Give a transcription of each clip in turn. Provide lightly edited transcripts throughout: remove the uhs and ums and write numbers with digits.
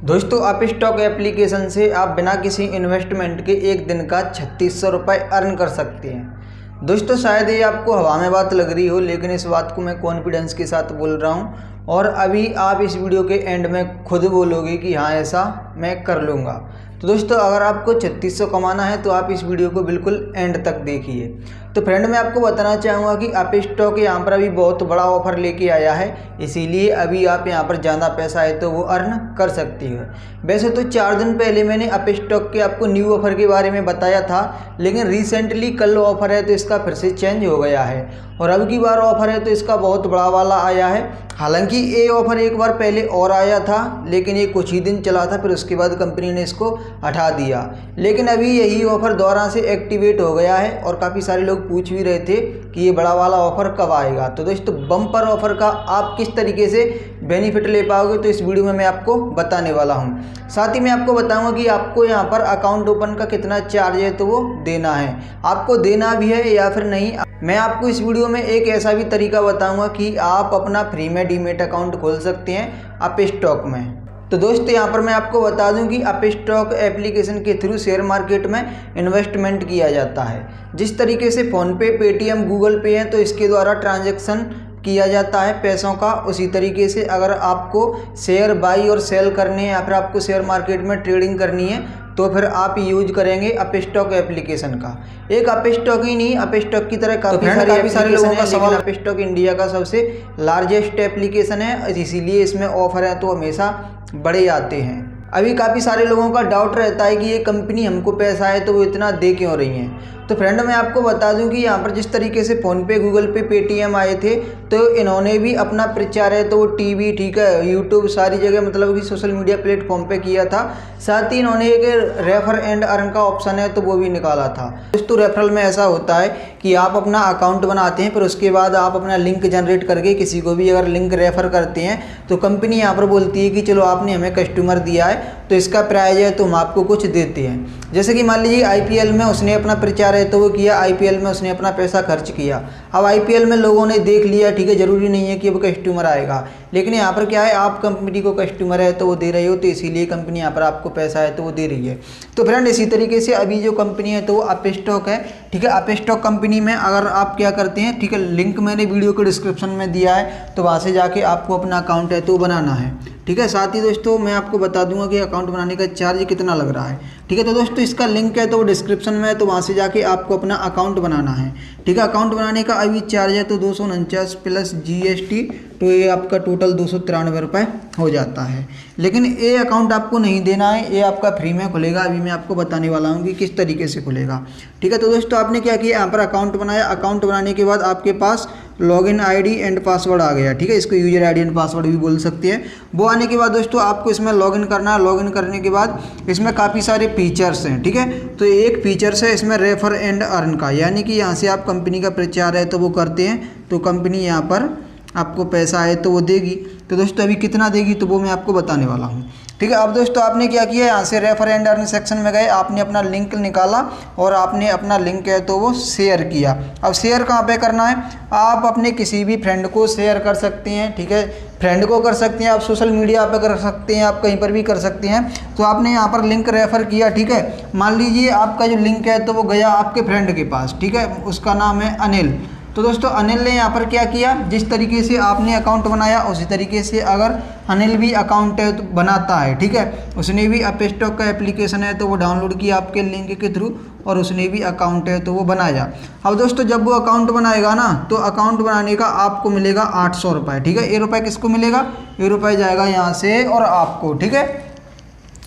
दोस्तों आप stock application से आप बिना किसी इन्वेस्टमेंट के एक दिन का 3600 रुपये अर्न कर सकते हैं। दोस्तों शायद ये आपको हवा में बात लग रही हो, लेकिन इस बात को मैं कॉन्फिडेंस के साथ बोल रहा हूँ और अभी आप इस वीडियो के एंड में खुद बोलोगे कि हाँ ऐसा मैं कर लूँगा। तो दोस्तों अगर आपको 3600 कमाना है तो आप इस वीडियो को बिल्कुल एंड तक देखिए। तो फ्रेंड मैं आपको बताना चाहूँगा कि आप स्टॉक यहाँ पर अभी बहुत बड़ा ऑफ़र लेके आया है, इसीलिए अभी आप यहाँ पर ज़्यादा पैसा है तो वो अर्न कर सकती है। वैसे तो 4 दिन पहले मैंने अप स्टॉक के आपको न्यू ऑफ़र के बारे में बताया था, लेकिन रिसेंटली कल ऑफ़र है तो इसका फिर से चेंज हो गया है और अब की बार ऑफ़र है तो इसका बहुत बड़ा वाला आया है। हालांकि ये ऑफ़र एक बार पहले और आया था, लेकिन ये कुछ ही दिन चला था, फिर उसके बाद कंपनी ने इसको हटा दिया। लेकिन अभी यही ऑफ़र दोबारा से एक्टिवेट हो गया है और काफ़ी सारे लोग पूछ भी रहे थे कि ये बड़ा वाला ऑफ़र कब आएगा। तो दोस्तों बम्पर ऑफ़र का आप किस तरीके से बेनिफिट ले पाओगे तो इस वीडियो में मैं आपको बताने वाला हूँ। साथ ही मैं आपको बताऊंगा कि आपको यहाँ पर अकाउंट ओपन का कितना चार्ज है तो वो देना है, आपको देना भी है या फिर नहीं। मैं आपको इस वीडियो में एक ऐसा भी तरीका बताऊंगा कि आप अपना फ्री में डीमेट अकाउंट खोल सकते हैं अप स्टॉक में। तो दोस्तों यहाँ पर मैं आपको बता दूं कि अप स्टॉक एप्लीकेशन के थ्रू शेयर मार्केट में इन्वेस्टमेंट किया जाता है। जिस तरीके से फ़ोनपे, पेटीएम, गूगल पे है तो इसके द्वारा ट्रांजैक्शन किया जाता है पैसों का, उसी तरीके से अगर आपको शेयर बाई और सेल करने हैं या फिर आपको शेयर मार्केट में ट्रेडिंग करनी है तो फिर आप यूज करेंगे अप स्टॉक एप्लीकेशन का। एक अप स्टॉक ही नहीं, अप स्टॉक की तरह काफ़ी सारे लोगों का सवाल, अप स्टॉक इंडिया का सबसे लार्जेस्ट एप्लीकेशन है, इसीलिए इसमें ऑफर है तो हमेशा बड़े आते हैं। अभी काफ़ी सारे लोगों का डाउट रहता है कि ये कंपनी हमको पैसा है तो वो इतना दे क्यों रही है। तो फ्रेंड मैं आपको बता दूं कि यहाँ पर जिस तरीके से फ़ोनपे, गूगल पे, पेटीएम आए थे तो इन्होंने भी अपना प्रचार है तो वो टीवी, ठीक है, यूट्यूब, सारी जगह मतलब कि सोशल मीडिया प्लेटफॉर्म पे किया था। साथ ही इन्होंने एक रेफर एंड अर्न का ऑप्शन है तो वो भी निकाला था। दोस्तों रेफरल में ऐसा होता है कि आप अपना अकाउंट बनाते हैं, फिर उसके बाद आप अपना लिंक जनरेट करके किसी को भी अगर लिंक रेफ़र करते हैं तो कंपनी यहाँ पर बोलती है कि चलो आपने हमें कस्टमर दिया है तो इसका प्राइज है तो हम आपको कुछ देते हैं। जैसे कि मान लीजिए आईपीएल में उसने अपना प्रचार है तो वो किया, आईपीएल में उसने अपना पैसा खर्च किया। अब आईपीएल में लोगों ने देख लिया, ठीक है, ज़रूरी नहीं है कि अब कस्टमर आएगा, लेकिन यहाँ पर क्या है, आप कंपनी को कस्टमर है तो वो दे रहे हो तो इसीलिए कंपनी यहाँ पर आपको पैसा है तो वो दे रही है। तो फ्रेंड इसी तरीके से अभी जो कंपनी है तो वो अप स्टॉक है, ठीक है। अप स्टॉक कंपनी में अगर आप क्या करते हैं, ठीक है, लिंक मैंने वीडियो के डिस्क्रिप्शन में दिया है तो वहाँ से जाके आपको अपना अकाउंट है तो बनाना है, ठीक है। साथ ही दोस्तों मैं आपको बता दूंगा कि अकाउंट बनाने का चार्ज कितना लग रहा है, ठीक है। तो दोस्तों इसका लिंक है तो वो डिस्क्रिप्शन में है तो वहाँ से जाके आपको अपना अकाउंट बनाना है, ठीक है। अकाउंट बनाने का अभी चार्ज है तो 249 प्लस GST, तो ये आपका टोटल 293 रुपये हो जाता है। लेकिन ये अकाउंट आपको नहीं देना है, ये आपका फ्री में खुलेगा। अभी मैं आपको बताने वाला हूँ कि किस तरीके से खुलेगा, ठीक है। तो दोस्तों आपने क्या किया, यहाँ पर अकाउंट बनाया। अकाउंट बनाने के बाद आपके पास लॉगिन आईडी एंड पासवर्ड आ गया, ठीक है, इसको यूजर आईडी एंड पासवर्ड भी बोल सकते हैं। वो आने के बाद दोस्तों आपको इसमें लॉगिन करना है। लॉगिन करने के बाद इसमें काफ़ी सारे फीचर्स हैं, ठीक है। तो एक फीचर्स है इसमें रेफर एंड अर्न का, यानी कि यहाँ से आप कंपनी का प्रचार है तो वो करते हैं तो कंपनी यहाँ पर आपको पैसा है तो वो देगी। तो दोस्तों अभी कितना देगी तो वो मैं आपको बताने वाला हूँ, ठीक है। अब दोस्तों आपने क्या किया, यहाँ से रेफर एंड अर्न सेक्शन में गए, आपने अपना लिंक निकाला और आपने अपना लिंक है तो वो शेयर किया। अब शेयर कहाँ पे करना है, आप अपने किसी भी फ्रेंड को शेयर कर सकते हैं, ठीक है, फ्रेंड को कर सकते हैं, आप सोशल मीडिया पे कर सकते हैं, आप कहीं पर भी कर सकते हैं। तो आपने यहाँ पर लिंक रेफ़र किया, ठीक है। मान लीजिए आपका जो लिंक है तो वो गया आपके फ्रेंड के पास, ठीक है, उसका नाम है अनिल। तो दोस्तों अनिल ने यहाँ पर क्या किया, जिस तरीके से आपने अकाउंट बनाया उसी तरीके से अगर अनिल भी अकाउंट है तो बनाता है, ठीक है, उसने भी अप स्टॉक का एप्लीकेशन है तो वो डाउनलोड किया आपके लिंक के थ्रू और उसने भी अकाउंट है तो वो बनाया। अब दोस्तों जब वो अकाउंट बनाएगा ना तो अकाउंट बनाने का आपको मिलेगा 800 रुपये, ठीक है। ये रुपये किसको मिलेगा, ये रुपये जाएगा यहाँ से और आपको, ठीक है।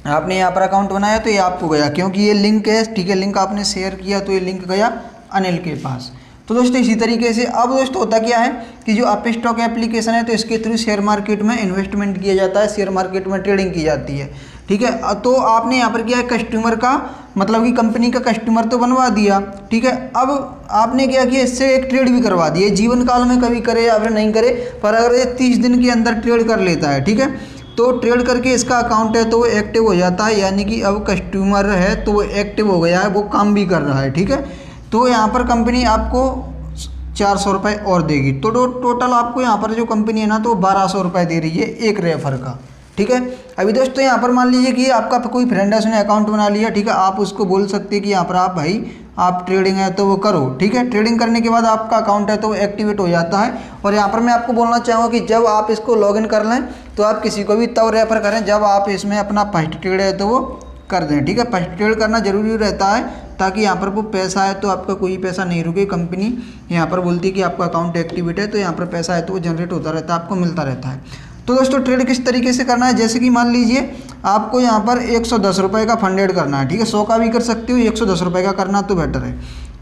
आपने यहाँ पर अकाउंट बनाया तो ये आपको गया, क्योंकि ये लिंक है, ठीक है, लिंक आपने शेयर किया तो ये लिंक गया अनिल के पास। तो दोस्तों इसी तरीके से अब दोस्तों होता क्या है कि जो अप स्टॉक एप्लीकेशन है तो इसके थ्रू शेयर मार्केट में इन्वेस्टमेंट किया जाता है, शेयर मार्केट में ट्रेडिंग की जाती है, ठीक है। तो आपने यहाँ पर क्या है, कस्टमर का मतलब कि कंपनी का कस्टमर तो बनवा दिया, ठीक है। अब आपने क्या किया, इससे एक ट्रेड भी करवा दिया। जीवन काल में कभी करे या फिर नहीं करे, पर अगर ये 30 दिन के अंदर ट्रेड कर लेता है, ठीक है, तो ट्रेड करके इसका अकाउंट है तो वो एक्टिव हो जाता है, यानी कि अब कस्टमर है तो वो एक्टिव हो गया है, वो काम भी कर रहा है, ठीक है। तो यहाँ पर कंपनी आपको 400 रुपये और देगी, तो टोटल आपको यहाँ पर जो कंपनी है ना तो 1200 रुपये दे रही है एक रेफर का, ठीक है। अभी दोस्तों यहाँ पर मान लीजिए कि आपका कोई फ्रेंड है, उसने अकाउंट बना लिया, ठीक है, आप उसको बोल सकते हैं कि यहाँ पर आप भाई आप ट्रेडिंग है तो वो करो, ठीक है। ट्रेडिंग करने के बाद आपका अकाउंट है तो वो एक्टिवेट हो जाता है। और यहाँ पर मैं आपको बोलना चाहूँगा कि जब आप इसको लॉगिन कर लें तो आप किसी को भी तब रेफर करें जब आप इसमें अपना फर्स्ट ट्रेड है तो वो कर दें, ठीक है। फर्स्ट ट्रेड करना जरूरी रहता है ताकि यहाँ पर वो पैसा है तो आपका कोई पैसा नहीं रुके। कंपनी यहाँ पर बोलती है कि आपका अकाउंट एक्टिवेट है तो यहाँ पर पैसा है तो वो जनरेट होता रहता है, आपको मिलता रहता है। तो दोस्तों ट्रेड किस तरीके से करना है, जैसे कि मान लीजिए आपको यहाँ पर 110 रुपये का फंड ऐड करना है, ठीक है। 100 का भी कर सकते हो, 110 रुपये का करना तो बेटर है।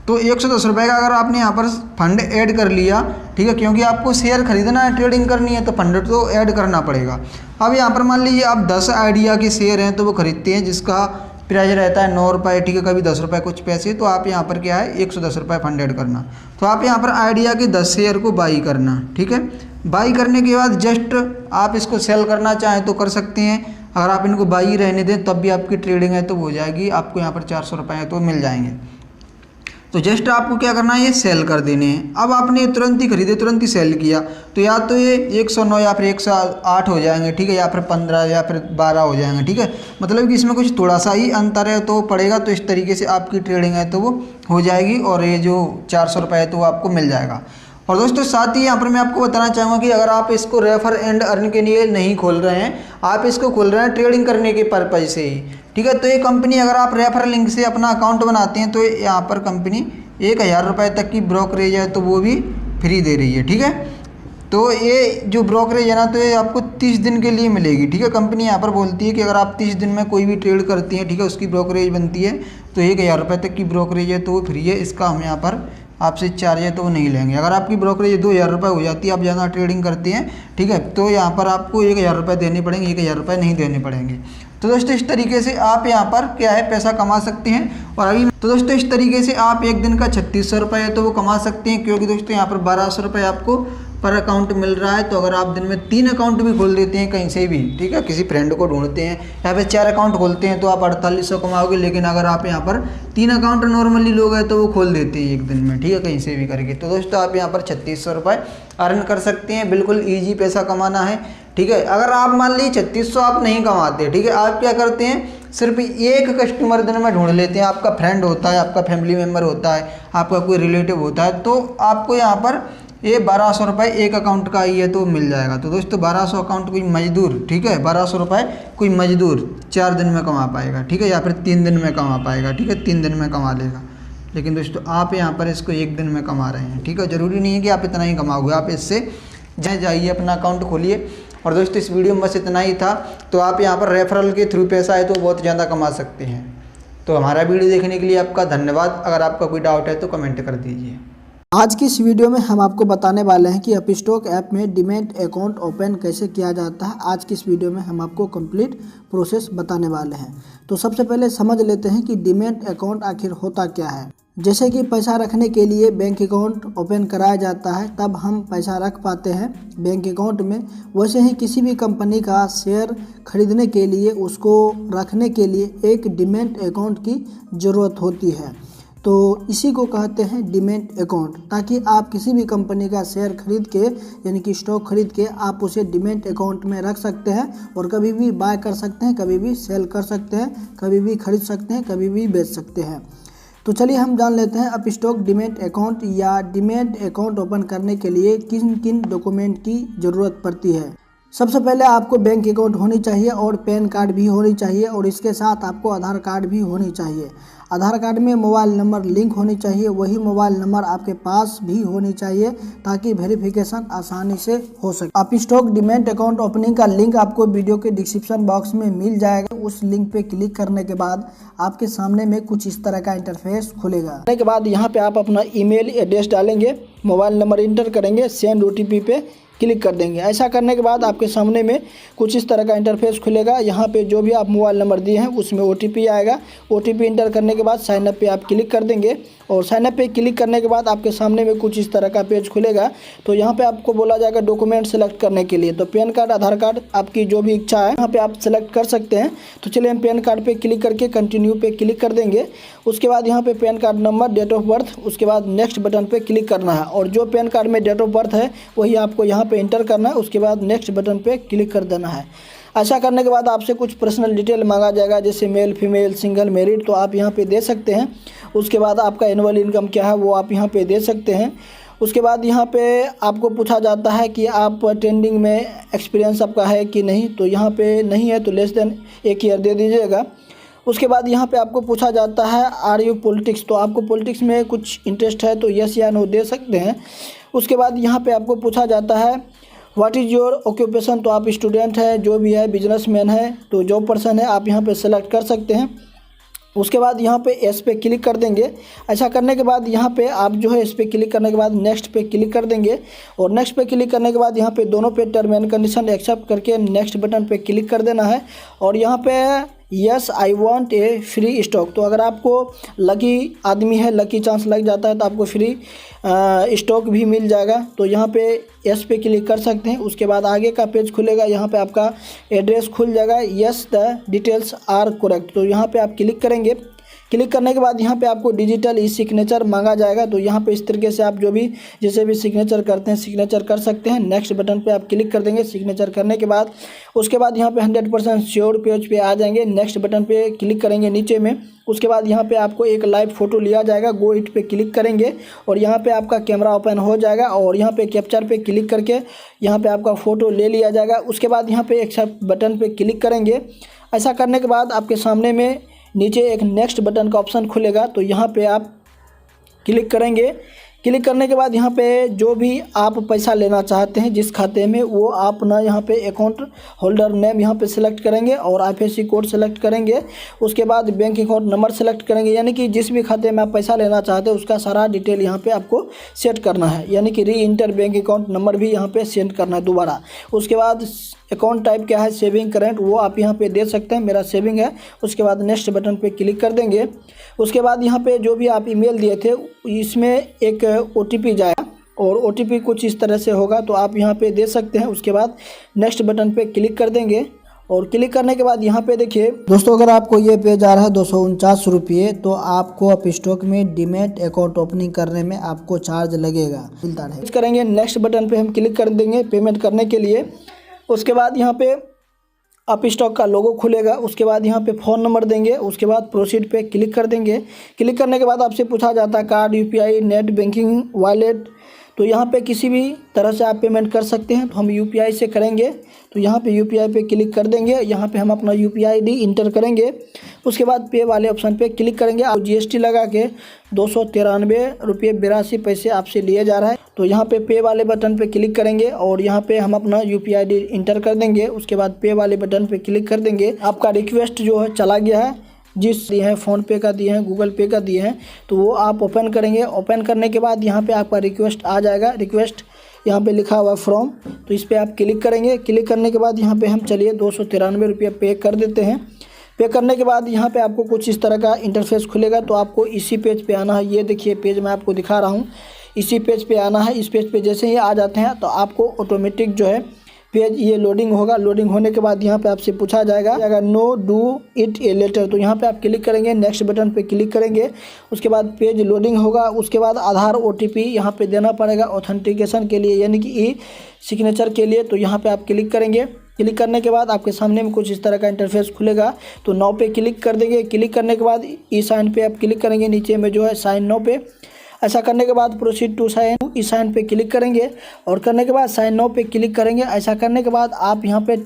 तो 110 रुपये का अगर आपने यहाँ पर फंड ऐड कर लिया, ठीक है, क्योंकि आपको शेयर खरीदना है, ट्रेडिंग करनी है तो फंड तो ऐड करना पड़ेगा। अब यहाँ पर मान लीजिए आप 10 आइडिया के शेयर हैं तो वो खरीदते हैं जिसका प्राइस रहता है 9 रुपये, ठीक है, कभी 10 रुपये कुछ पैसे। तो आप यहाँ पर क्या है 110 रुपये फंड ऐड करना। तो आप यहाँ पर आइडिया के 10 शेयर को बाई करना, ठीक है। बाई करने के बाद जस्ट आप इसको सेल करना चाहें तो कर सकते हैं। अगर आप इनको बाई रहने दें तब भी आपकी ट्रेडिंग है तो हो जाएगी, आपको यहाँ पर 400 रुपये है तो मिल जाएंगे। तो जस्ट आपको क्या करना है, ये सेल कर देने हैं। अब आपने तुरंत ही खरीदे, तुरंत ही सेल किया तो या तो ये 109 या फिर 108 हो जाएंगे, ठीक है, या फिर 15 या फिर 12 हो जाएंगे, ठीक है। मतलब कि इसमें कुछ थोड़ा सा ही अंतर है तो पड़ेगा। तो इस तरीके से आपकी ट्रेडिंग है तो वो हो जाएगी और ये जो 400 रुपये है तो वो आपको मिल जाएगा। और दोस्तों साथ ही यहाँ पर मैं आपको बताना चाहूँगा कि अगर आप इसको रेफर एंड अर्न के लिए नहीं खोल रहे हैं, आप इसको खोल रहे हैं ट्रेडिंग करने के पर्पज से ही, ठीक है। तो ये कंपनी अगर आप रेफर लिंक से अपना अकाउंट बनाते हैं तो यहाँ पर कंपनी 1000 रुपये तक की ब्रोकरेज है तो वो भी फ्री दे रही है, ठीक है। तो ये जो ब्रोकरेज है ना तो ये आपको 30 दिन के लिए मिलेगी, ठीक है। कंपनी यहाँ पर बोलती है कि अगर आप 30 दिन में कोई भी ट्रेड करती हैं, ठीक है, उसकी ब्रोकरेज बनती है तो 1000 रुपये तक की ब्रोकरेज है तो वो फ्री है। इसका हम यहाँ पर आपसे चार्ज है तो वो नहीं लेंगे। अगर आपकी ब्रोकरेज 2000 रुपये हो जाती है, आप ज़्यादा ट्रेडिंग करते हैं, ठीक है, तो यहाँ पर आपको 1000 रुपये देने पड़ेंगे, 1000 रुपये नहीं देने पड़ेंगे। तो दोस्तों इस तरीके से आप यहाँ पर क्या है पैसा कमा सकते हैं। और अभी तो दोस्तों इस तरीके से आप एक दिन का 3600 रुपये है तो वो कमा सकते हैं, क्योंकि दोस्तों यहाँ पर 1200 रुपये आपको पर अकाउंट मिल रहा है। तो अगर आप दिन में 3 अकाउंट भी खोल देते हैं कहीं से भी, ठीक है, किसी फ्रेंड को ढूंढते हैं या फिर 4 अकाउंट खोलते हैं तो आप 4800 कमाओगे। लेकिन अगर आप यहाँ पर 3 अकाउंट नॉर्मली लोग हैं तो वो खोल देते हैं एक दिन में, ठीक है, कहीं से भी करके। तो दोस्तों आप यहाँ पर 3600 रुपये अर्न कर सकते हैं। बिल्कुल ईजी पैसा कमाना है, ठीक है। अगर आप मान लीजिए 3600 आप नहीं कमाते, ठीक है, आप क्या करते हैं सिर्फ एक कस्टमर दिन में ढूंढ लेते हैं, आपका फ्रेंड होता है, आपका फैमिली मेम्बर होता है, आपका कोई रिलेटिव होता है, तो आपको यहाँ पर ये 1200 रुपये एक अकाउंट का ही है तो मिल जाएगा। तो दोस्तों 1200 अकाउंट कोई मजदूर, ठीक है, 1200 रुपये कोई मजदूर 4 दिन में कमा पाएगा, ठीक है, या फिर 3 दिन में कमा पाएगा, ठीक है, 3 दिन में कमा लेगा। लेकिन दोस्तों आप यहाँ पर इसको एक दिन में कमा रहे हैं, ठीक है। ज़रूरी नहीं है कि आप इतना ही कमाओगे, आप इससे जाइए अपना अकाउंट खोलिए। और दोस्तों इस वीडियो में बस इतना ही था। तो आप यहाँ पर रेफरल के थ्रू पैसा है तो बहुत ज़्यादा कमा सकते हैं। तो हमारा वीडियो देखने के लिए आपका धन्यवाद। अगर आपका कोई डाउट है तो कमेंट कर दीजिए। आज की इस वीडियो में हम आपको बताने वाले हैं कि अपस्टॉक ऐप में डीमैट अकाउंट ओपन कैसे किया जाता है। आज की इस वीडियो में हम आपको कंप्लीट प्रोसेस बताने वाले हैं। तो सबसे पहले समझ लेते हैं कि डीमैट अकाउंट आखिर होता क्या है। जैसे कि पैसा रखने के लिए बैंक अकाउंट ओपन कराया जाता है तब हम पैसा रख पाते हैं बैंक अकाउंट में, वैसे ही किसी भी कंपनी का शेयर खरीदने के लिए उसको रखने के लिए एक डीमैट अकाउंट की ज़रूरत होती है। तो इसी को कहते हैं डीमैट अकाउंट, ताकि आप किसी भी कंपनी का शेयर खरीद के यानी कि स्टॉक खरीद के आप उसे डीमैट अकाउंट में रख सकते हैं और कभी भी बाय कर सकते हैं, कभी भी सेल कर सकते हैं, कभी भी खरीद सकते हैं, कभी भी बेच सकते हैं। तो चलिए हम जान लेते हैं अपस्टॉक डीमैट अकाउंट या डीमैट अकाउंट ओपन करने के लिए किन किन डॉक्यूमेंट की ज़रूरत पड़ती है। सबसे पहले आपको बैंक अकाउंट होनी चाहिए और पैन कार्ड भी होनी चाहिए और इसके साथ आपको आधार कार्ड भी होनी चाहिए। आधार कार्ड में मोबाइल नंबर लिंक होनी चाहिए, वही मोबाइल नंबर आपके पास भी होनी चाहिए ताकि वेरिफिकेशन आसानी से हो सके। अपस्टॉक डीमैट अकाउंट ओपनिंग का लिंक आपको वीडियो के डिस्क्रिप्शन बॉक्स में मिल जाएगा। उस लिंक पे क्लिक करने के बाद आपके सामने में कुछ इस तरह का इंटरफेस खुलेगा। करने के बाद यहाँ पे आप अपना ईमेल एड्रेस डालेंगे, मोबाइल नंबर इंटर करेंगे, सेंड OTP पे क्लिक कर देंगे। ऐसा करने के बाद आपके सामने में कुछ इस तरह का इंटरफेस खुलेगा। यहाँ पे जो भी आप मोबाइल नंबर दिए हैं उसमें OTP आएगा। OTP इंटर करने के बाद साइन अप पे आप क्लिक कर देंगे और साइन अप पे क्लिक करने के बाद आपके सामने में कुछ इस तरह का पेज खुलेगा। तो यहाँ पे आपको बोला जाएगा डॉक्यूमेंट सेलेक्ट करने के लिए। तो पैन कार्ड, आधार कार्ड, आपकी जो भी इच्छा है यहाँ पे आप सेलेक्ट कर सकते हैं। तो चलिए हम पैन कार्ड पे क्लिक करके कंटिन्यू पे क्लिक कर देंगे। उसके बाद यहाँ पे PAN card number, date of birth, उसके बाद नेक्स्ट बटन पे क्लिक करना है और जो पैन कार्ड में डेट ऑफ बर्थ है वही आपको यहाँ पे इंटर करना है। उसके बाद नेक्स्ट बटन पे क्लिक कर देना है। ऐसा करने के बाद आपसे कुछ पर्सनल डिटेल मांगा जाएगा, जैसे मेल फीमेल सिंगल मैरिड, तो आप यहाँ पे दे सकते हैं। उसके बाद आपका एनुअल इनकम क्या है वो आप यहाँ पे दे सकते हैं। उसके बाद यहाँ पे आपको पूछा जाता है कि आप ट्रेंडिंग में एक्सपीरियंस आपका है कि नहीं, तो यहाँ पे नहीं है तो लेस देन 1 ईयर दे दीजिएगा। उसके बाद यहाँ पे आपको पूछा जाता है आर यू पॉलिटिक्स, तो आपको पॉलिटिक्स में कुछ इंटरेस्ट है तो यस या नो दे सकते हैं। उसके बाद यहाँ पे आपको पूछा जाता है व्हाट इज़ योर ऑक्यूपेशन, तो आप स्टूडेंट है, जो भी है, बिजनेसमैन है, तो जॉब पर्सन है, आप यहाँ पे सेलेक्ट कर सकते हैं। उसके बाद यहाँ पे एस पे क्लिक कर देंगे। ऐसा करने के बाद यहाँ पे आप जो है इस पे क्लिक करने के बाद नेक्स्ट पे क्लिक कर देंगे, और नेक्स्ट पे क्लिक करने के बाद यहाँ पे दोनों पे टर्म एंड कंडीशन एक्सेप्ट करके नेक्स्ट बटन पे क्लिक कर देना है। और यहाँ पे yes I want a free stock, तो अगर आपको लकी आदमी है, लकी चांस लग जाता है तो आपको फ्री स्टॉक भी मिल जाएगा, तो यहाँ पे यस पे क्लिक कर सकते हैं। उसके बाद आगे का पेज खुलेगा, यहाँ पे आपका एड्रेस खुल जाएगा, yes the details are correct, तो यहाँ पे आप क्लिक करेंगे। क्लिक करने के बाद यहाँ पे आपको डिजिटल ई सिग्नेचर मांगा जाएगा, तो यहाँ पे इस तरीके से आप जो भी जैसे भी सिग्नेचर करते हैं सिग्नेचर कर सकते हैं। नेक्स्ट बटन पे आप क्लिक कर देंगे सिग्नेचर करने के बाद। उसके बाद यहाँ पे 100% श्योर पेज पे आ जाएंगे। नेक्स्ट बटन पे क्लिक करेंगे नीचे में। उसके बाद यहाँ पे आपको एक लाइव फोटो लिया जाएगा, गो इट पे क्लिक करेंगे और यहाँ पे आपका कैमरा ओपन हो जाएगा और यहाँ पे कैप्चर पे क्लिक करके यहाँ पे आपका फ़ोटो ले लिया जाएगा। उसके बाद यहाँ पे एक्सेप्ट बटन पे क्लिक करेंगे। ऐसा करने के बाद आपके सामने में नीचे एक नेक्स्ट बटन का ऑप्शन खुलेगा, तो यहाँ पे आप क्लिक करेंगे। क्लिक करने के बाद यहाँ पे जो भी आप पैसा लेना चाहते हैं जिस खाते में, वो आप ना यहाँ पे अकाउंट होल्डर नेम यहाँ पे सिलेक्ट करेंगे और IFSC कोड सेलेक्ट करेंगे। उसके बाद बैंक अकाउंट नंबर सेलेक्ट करेंगे, यानी कि जिस भी खाते में आप पैसा लेना चाहते हैं उसका सारा डिटेल यहाँ पे आपको सेट करना है, यानी कि री इंटर बैंक अकाउंट नंबर भी यहाँ पे सेंड करना है दोबारा। उसके बाद अकाउंट टाइप क्या है, सेविंग करेंट, वो आप यहाँ पे दे सकते हैं, मेरा सेविंग है। उसके बाद नेक्स्ट बटन पे क्लिक कर देंगे। उसके बाद यहाँ पे जो भी आप ईमेल दिए थे इसमें एक OTP जाएगा और OTP कुछ इस तरह से होगा, तो आप यहाँ पे दे सकते हैं। उसके बाद नेक्स्ट बटन पे क्लिक कर देंगे और क्लिक करने के बाद यहाँ पे देखिए दोस्तों, अगर आपको ये पेज आ रहा है 249 रुपये, तो आपको अपस्टॉक में डीमैट अकाउंट ओपनिंग करने में आपको चार्ज लगेगा, मिलता है। करेंगे नेक्स्ट बटन पे हम क्लिक कर देंगे पेमेंट करने के लिए। उसके बाद यहाँ पे अपस्टॉक का लोगो खुलेगा। उसके बाद यहाँ पे फ़ोन नंबर देंगे। उसके बाद प्रोसीड पे क्लिक कर देंगे। क्लिक करने के बाद आपसे पूछा जाता है card, UPI, net banking, wallet, तो यहाँ पे किसी भी तरह से आप पेमेंट कर सकते हैं, तो हम UPI से करेंगे, तो यहाँ पे UPI पे क्लिक कर देंगे। यहाँ पे हम अपना UPI ID इंटर करेंगे। उसके बाद पे वाले ऑप्शन पे क्लिक करेंगे। आप GST लगा के 293 रुपये 82 पैसे आपसे लिए जा रहा है, तो यहाँ पे वाले बटन पे क्लिक करेंगे और यहाँ पे हम अपना UPI ID इंटर कर देंगे। उसके बाद पे वाले बटन पे क्लिक कर देंगे। आपका रिक्वेस्ट जो है चला गया है, जिस दिए हैं फ़ोनपे का दिए हैं, गूगल पे का दिए हैं, तो वो आप ओपन करेंगे। ओपन करने के बाद यहाँ पे आपका रिक्वेस्ट आ जाएगा। रिक्वेस्ट यहाँ पे लिखा हुआ फ्रॉम, तो इस पर आप क्लिक करेंगे। क्लिक करने के बाद यहाँ पे हम चलिए 293 रुपये पे कर देते हैं। पे करने के बाद यहाँ पे आपको कुछ इस तरह का इंटरफेस खुलेगा, तो आपको इसी पेज पे आना है। ये देखिए पेज मैं आपको दिखा रहा हूँ, इसी पेज पे आना है। इस पेज पे जैसे ही आ जाते हैं तो आपको ऑटोमेटिक जो है पेज ये लोडिंग होगा। लोडिंग होने के बाद यहाँ पे आपसे पूछा जाएगा no do it a later, तो यहाँ पे आप क्लिक करेंगे। नेक्स्ट बटन पे क्लिक करेंगे। उसके बाद पेज लोडिंग होगा। उसके बाद आधार OTP यहाँ पे देना पड़ेगा ऑथेंटिकेशन के लिए, यानी कि ई सिग्नेचर के लिए, तो यहाँ पे आप क्लिक करेंगे। क्लिक करने के बाद आपके सामने में कुछ इस तरह का इंटरफेस खुलेगा, तो नाउ पे क्लिक कर देंगे। क्लिक करने के बाद ई साइन पे आप क्लिक करेंगे, नीचे में जो है साइन नाउ पे। ऐसा करने के बाद प्रोसीड टू साइन, इस साइन पे क्लिक करेंगे और करने के बाद साइन नाउ पे क्लिक करेंगे। ऐसा करने के बाद आप यहाँ पे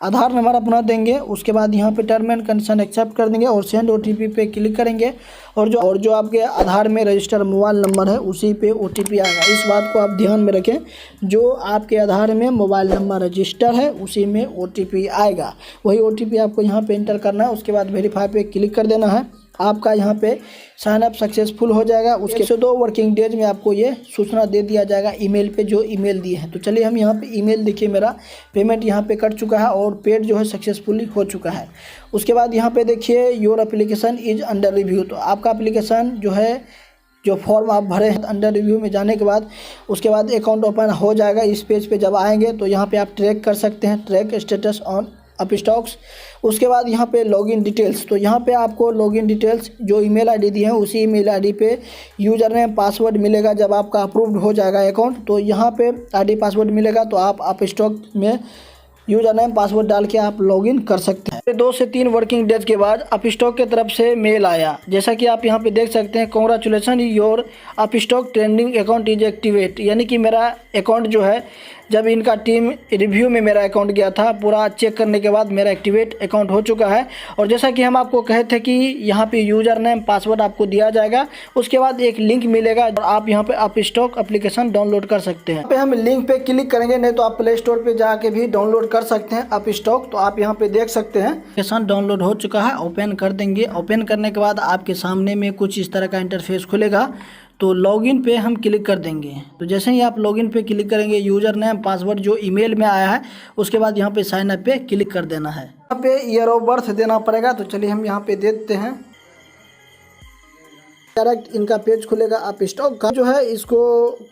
आधार नंबर अपना देंगे। उसके बाद यहाँ पे टर्म एंड कंडीशन एक्सेप्ट कर देंगे और सेंड OTP पे क्लिक करेंगे और जो आपके आधार में रजिस्टर मोबाइल नंबर है उसी पे OTP आएगा। इस बात को आप ध्यान में रखें, जो आपके आधार में मोबाइल नंबर रजिस्टर है उसी में OTP आएगा, वही OTP आपको यहाँ पे इंटर करना है। उसके बाद वेरीफाई पे क्लिक कर देना है। आपका यहाँ पे साइन अप सक्सेसफुल हो जाएगा। उसके 102 वर्किंग डेज में आपको ये सूचना दे दिया जाएगा ईमेल पे, जो ईमेल दिए हैं। तो चलिए हम यहाँ पे ईमेल देखिए, मेरा पेमेंट यहाँ पे कट चुका है और पेड जो है सक्सेसफुली हो चुका है। उसके बाद यहाँ पे देखिए your application is under review, तो आपका एप्लीकेशन जो है, जो फॉर्म आप भरे हैं अंडर रिव्यू में जाने के बाद उसके बाद अकाउंट ओपन हो जाएगा। इस पेज पे जब आएंगे तो यहाँ पे आप ट्रैक कर सकते हैं, ट्रैक स्टेटस ऑन अपस्टॉक्स। उसके बाद यहाँ पे लॉगिन डिटेल्स, तो यहाँ पे आपको लॉगिन डिटेल्स जो ईमेल आईडी दी है उसी ईमेल आईडी पे यूज़र नेम पासवर्ड मिलेगा। जब आपका अप्रूव्ड हो जाएगा अकाउंट तो यहाँ पे आईडी पासवर्ड मिलेगा, तो आप अपस्टॉक में यूजर नेम पासवर्ड डाल के आप लॉगिन कर सकते हैं। 2 से 3 वर्किंग डेज के बाद अपस्टॉक की तरफ से मेल आया, जैसा कि आप यहाँ पे देख सकते हैं, congratulation your Upstox trading account is activate. यानी कि मेरा अकाउंट जो है, जब इनका टीम रिव्यू में मेरा अकाउंट गया था, पूरा चेक करने के बाद मेरा एक्टिवेट अकाउंट हो चुका है। और जैसा कि हम आपको कहे थे कि यहाँ पे यूज़र नेम पासवर्ड आपको दिया जाएगा, उसके बाद एक लिंक मिलेगा और आप यहाँ पे अपस्टॉक एप्लीकेशन डाउनलोड कर सकते हैं। यहाँ पे हम लिंक पे क्लिक करेंगे, नहीं तो आप प्ले स्टोर पे जाके भी डाउनलोड कर सकते हैं अपस्टॉक। तो आप यहाँ पे देख सकते हैं एप्लीकेशन डाउनलोड हो चुका है। ओपन कर देंगे। ओपन करने के बाद आपके सामने में कुछ इस तरह का इंटरफेस खुलेगा। तो लॉगिन पे हम क्लिक कर देंगे। तो जैसे ही आप लॉगिन पे क्लिक करेंगे, यूज़र नेम पासवर्ड जो ईमेल में आया है, उसके बाद यहाँ पे साइन अप पे क्लिक कर देना है। यहाँ पे ईयर ऑफ बर्थ देना पड़ेगा। तो चलिए हम यहाँ पे दे देते हैं। डायरेक्ट इनका पेज खुलेगा अपस्टॉक का, जो है इसको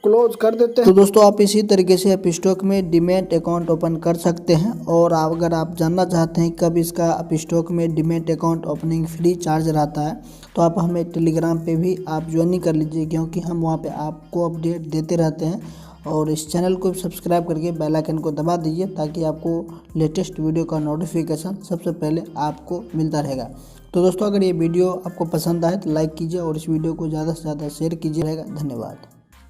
क्लोज कर देते हैं। तो दोस्तों, आप इसी तरीके से अपस्टॉक में डीमैट अकाउंट ओपन कर सकते हैं। और अगर आप जानना चाहते हैं कब इसका अपस्टॉक में demat account opening free charge रहता है, तो आप हमें टेलीग्राम पे भी आप ज्वाइनिंग कर लीजिए, क्योंकि हम वहाँ पे आपको अपडेट देते रहते हैं। और इस चैनल को सब्सक्राइब करके बेल आइकन को दबा दीजिए, ताकि आपको लेटेस्ट वीडियो का नोटिफिकेशन सबसे पहले आपको मिलता रहेगा। तो दोस्तों, अगर ये वीडियो आपको पसंद आए तो लाइक कीजिए और इस वीडियो को ज़्यादा से ज़्यादा शेयर कीजिएगा। धन्यवाद।